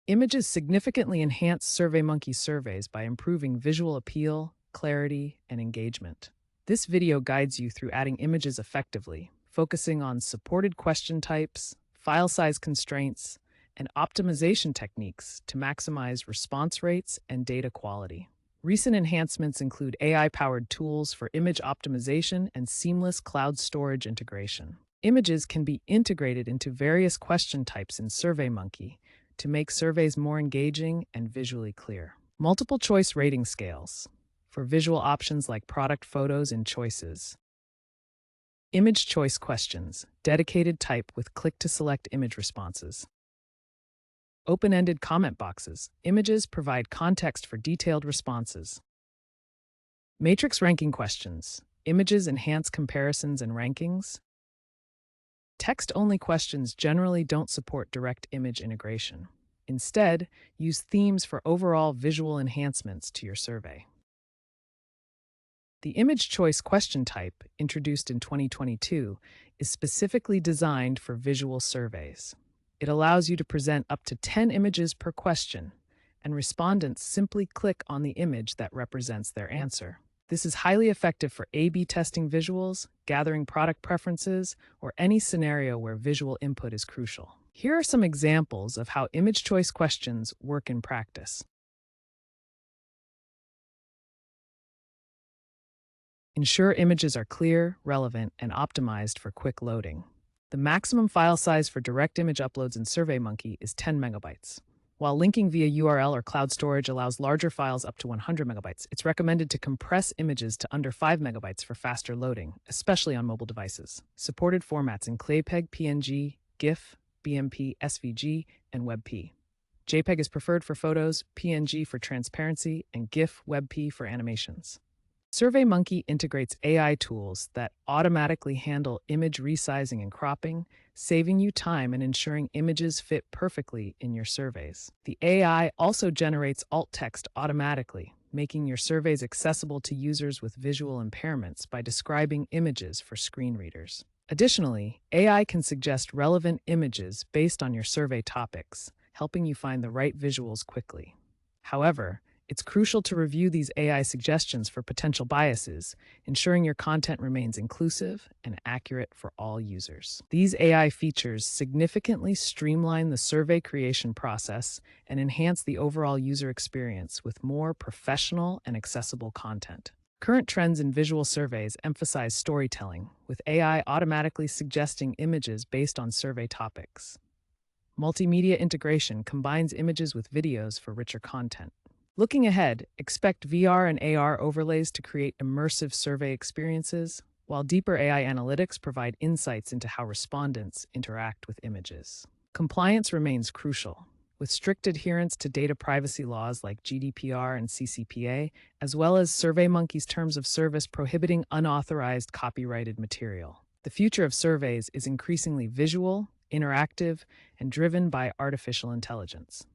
Images significantly enhance SurveyMonkey surveys by improving visual appeal, clarity, and engagement. This video guides you through adding images effectively, focusing on supported question types, file size constraints, and optimization techniques to maximize response rates and data quality. Recent enhancements include AI-powered tools for image optimization and seamless cloud storage integration. Images can be integrated into various question types in SurveyMonkey to make surveys more engaging and visually clear. Multiple choice rating scales for visual options like product photos and choices. Image choice questions, dedicated type with click-to-select image responses. Open-ended comment boxes. Images provide context for detailed responses. Matrix ranking questions. Images enhance comparisons and rankings. Text-only questions generally don't support direct image integration. Instead, use themes for overall visual enhancements to your survey. The image choice question type, introduced in 2022, is specifically designed for visual surveys. It allows you to present up to 10 images per question, and respondents simply click on the image that represents their answer. This is highly effective for A/B testing visuals, gathering product preferences, or any scenario where visual input is crucial. Here are some examples of how image choice questions work in practice. Ensure images are clear, relevant, and optimized for quick loading. The maximum file size for direct image uploads in SurveyMonkey is 10 megabytes. While linking via URL or cloud storage allows larger files up to 100 megabytes, it's recommended to compress images to under 5 megabytes for faster loading, especially on mobile devices. Supported formats include JPEG, PNG, GIF, BMP, SVG, and WebP. JPEG is preferred for photos, PNG for transparency, and GIF, WebP for animations. SurveyMonkey integrates AI tools that automatically handle image resizing and cropping, saving you time and ensuring images fit perfectly in your surveys. The AI also generates alt text automatically, making your surveys accessible to users with visual impairments by describing images for screen readers. Additionally, AI can suggest relevant images based on your survey topics, helping you find the right visuals quickly. However, it's crucial to review these AI suggestions for potential biases, ensuring your content remains inclusive and accurate for all users. These AI features significantly streamline the survey creation process and enhance the overall user experience with more professional and accessible content. Current trends in visual surveys emphasize storytelling, with AI automatically suggesting images based on survey topics. Multimedia integration combines images with videos for richer content. Looking ahead, expect VR and AR overlays to create immersive survey experiences, while deeper AI analytics provide insights into how respondents interact with images. Compliance remains crucial, with strict adherence to data privacy laws like GDPR and CCPA, as well as SurveyMonkey's terms of service prohibiting unauthorized copyrighted material. The future of surveys is increasingly visual, interactive, and driven by artificial intelligence.